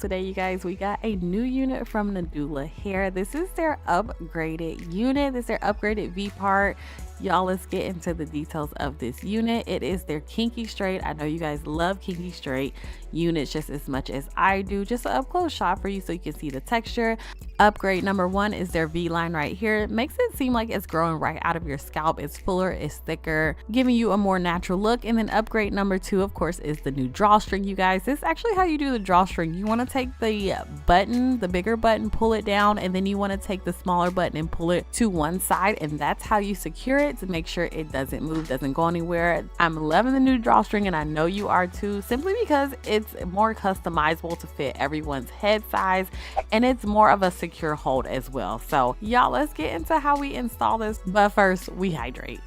today, you guys. We got a new unit from Nadula Hair. This is their upgraded unit. This is their upgraded V part. Y'all, let's get into the details of this unit. It is their Kinky Straight. I know you guys love Kinky Straight units just as much as I do. Just an up close shot for you so you can see the texture. Upgrade number 1 is their V line right here. It makes it seem like it's growing right out of your scalp. It's fuller, it's thicker, giving you a more natural look. And then upgrade number 2, of course, is the new drawstring, you guys. This is actually how you do the drawstring. You want to take the button, the bigger button, pull it down, and then you want to take the smaller button and pull it to one side, and that's how you secure it to make sure it doesn't move, doesn't go anywhere. I'm loving the new drawstring, and I know you are too, simply because it's more customizable to fit everyone's head size, and it's more of a secure hold as well. So y'all, let's get into how we install this, but first we hydrate.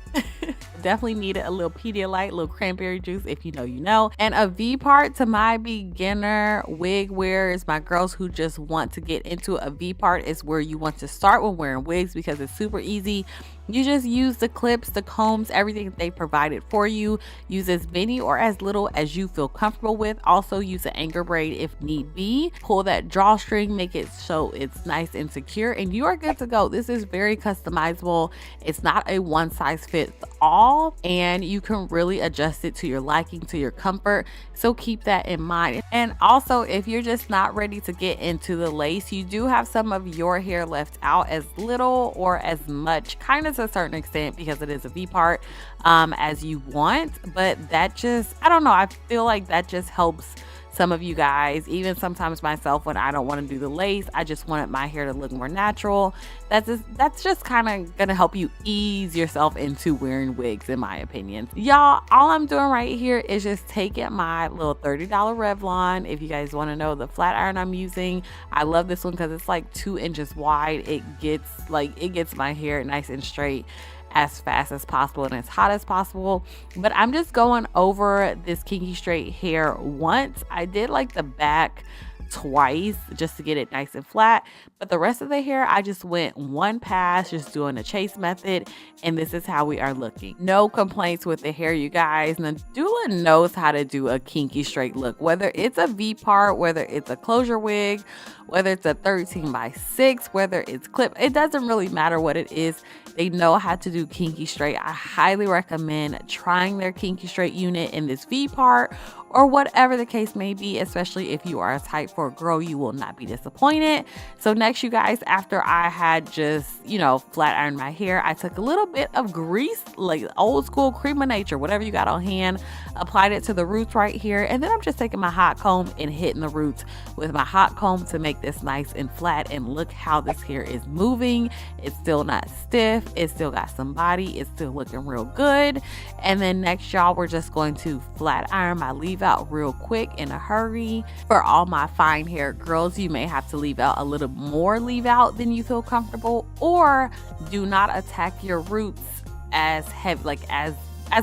Definitely needed a little Pedialyte, a little cranberry juice, if you know you know, and a V part to my beginner wig wearers, my girls who just want to get into a V part is where you want to start when wearing wigs, because it's super easy. You just use the clips, the combs, everything they provided for you. Use as many or as little as you feel comfortable with. Also use an anchor braid if need be. Pull that drawstring, make it so it's nice and secure, and you are good to go. This is very customizable. It's not a one size fits all, and you can really adjust it to your liking, to your comfort. So keep that in mind. And also, if you're just not ready to get into the lace, you do have some of your hair left out, as little or as much, kind of to a certain extent, because it is a V part, as you want. But that just, I don't know, I feel like that just helps some of you guys, even sometimes myself, when I don't want to do the lace, I just wanted my hair to look more natural. That's just kind of gonna help you ease yourself into wearing wigs, in my opinion. Y'all, all I'm doing right here is just taking my little $30 Revlon. If you guys want to know the flat iron I'm using, I love this one because it's like 2 inches wide. It gets my hair nice and straight as fast as possible and as hot as possible. But I'm just going over this Kinky Straight hair once. I did like the back twice just to get it nice and flat, but the rest of the hair I just went one pass, just doing the chase method, and this is how we are looking. No complaints with the hair, you guys. Nadula knows how to do a Kinky Straight look, whether it's a V part, whether it's a closure wig, whether it's a 13x6, whether it's clip, it doesn't really matter what it is. They know how to do Kinky Straight. I highly recommend trying their Kinky Straight unit in this V part, or whatever the case may be, especially if you are a type 4 girl, you will not be disappointed. So next, you guys, after I had just, flat ironed my hair, I took a little bit of grease, like old school cream of nature, whatever you got on hand, applied it to the roots right here, and then I'm just taking my hot comb and hitting the roots with my hot comb to make this nice and flat. And look how this hair is moving. It's still not stiff. It still got some body. It's still looking real good. And then next, y'all, we're just going to flat iron my leave out real quick in a hurry. For all my fine hair girls, you may have to leave out a little more leave out than you feel comfortable, or do not attack your roots as heavy, like as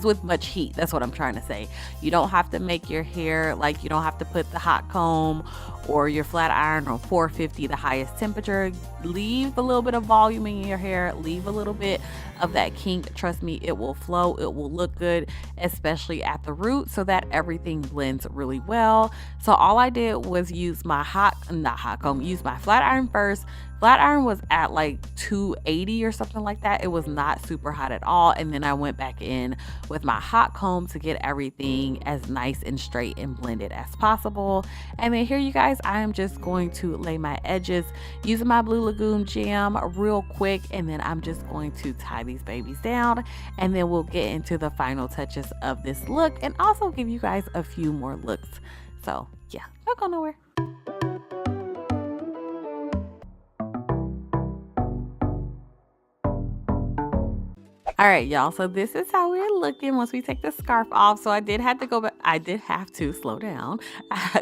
with much heat. That's what I'm trying to say. You don't have to make your hair, like, you don't have to put the hot comb or your flat iron on 450, the highest temperature. Leave a little bit of volume in your hair, leave a little bit of that kink. Trust me, it will flow, it will look good, especially at the root, so that everything blends really well. So all I did was use my use my flat iron first. Flat iron was at like 280 or something like that. It was not super hot at all. And then I went back in with my hot comb to get everything as nice and straight and blended as possible. And then here, you guys, I am just going to lay my edges using my Blue Lagoon jam real quick. And then I'm just going to tie these babies down, and then we'll get into the final touches of this look and also give you guys a few more looks. So yeah, don't go nowhere. All right, y'all, so this is how we're looking once we take the scarf off. So I did have to go back. I did have to slow down.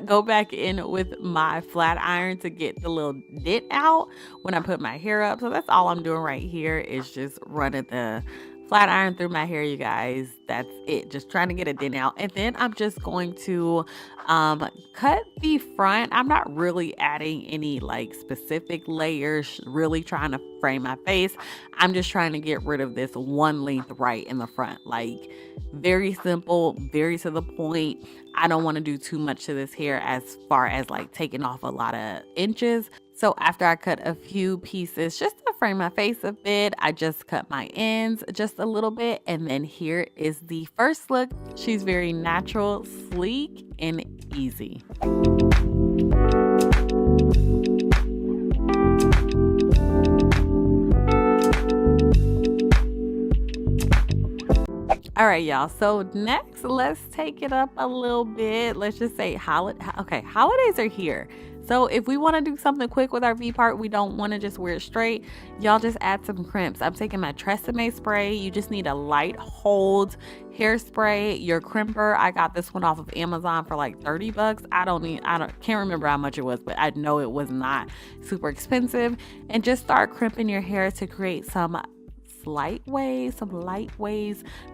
Go back in with my flat iron to get the little dent out when I put my hair up. So that's all I'm doing right here, is just running the flat iron through my hair, you guys. That's it, just trying to get it in out. And then I'm just going to cut the front. I'm not really adding any like specific layers, really trying to frame my face. I'm just trying to get rid of this one length right in the front, like very simple, very to the point. I don't want to do too much to this hair as far as like taking off a lot of inches. So after I cut a few pieces just to frame my face a bit, I just cut my ends just a little bit. And then here is the first look. She's very natural, sleek, and easy. All right, y'all. So next, let's take it up a little bit. Let's just say holidays are here. So if we want to do something quick with our V part, we don't want to just wear it straight, y'all just add some crimps. I'm taking my Tresemme spray. You just need a light hold hairspray. Your crimper, I got this one off of Amazon for like 30 bucks. Can't remember how much it was, but I know it was not super expensive. And just start crimping your hair to create some light waves,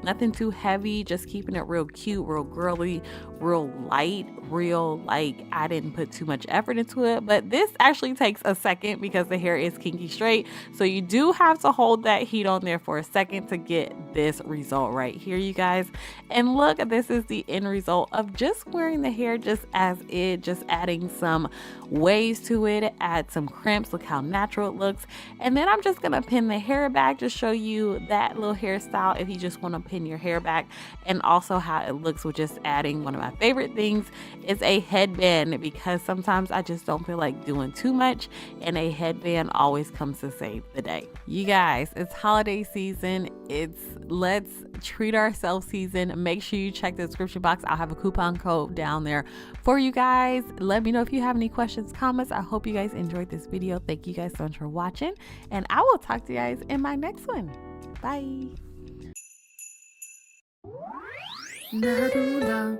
nothing too heavy, just keeping it real cute, real girly, real light, real like I didn't put too much effort into it. But this actually takes a second because the hair is kinky straight, so you do have to hold that heat on there for a second to get this result right here, you guys. And look, this is the end result of just wearing the hair just as it, just adding some waves to it, add some crimps. Look how natural it looks. And then I'm just gonna pin the hair back to show you that little hairstyle if you just want to pin your hair back, and also how it looks with just adding one of my favorite things is a headband, because sometimes I just don't feel like doing too much, and a headband always comes to save the day. You guys, it's holiday season. It's let's treat ourselves season. Make sure you check the description box. I'll have a coupon code down there for you guys. Let me know if you have any questions, comments. I hope you guys enjoyed this video. Thank you guys so much for watching, and I will talk to you guys in my next one. Bye. Nadula.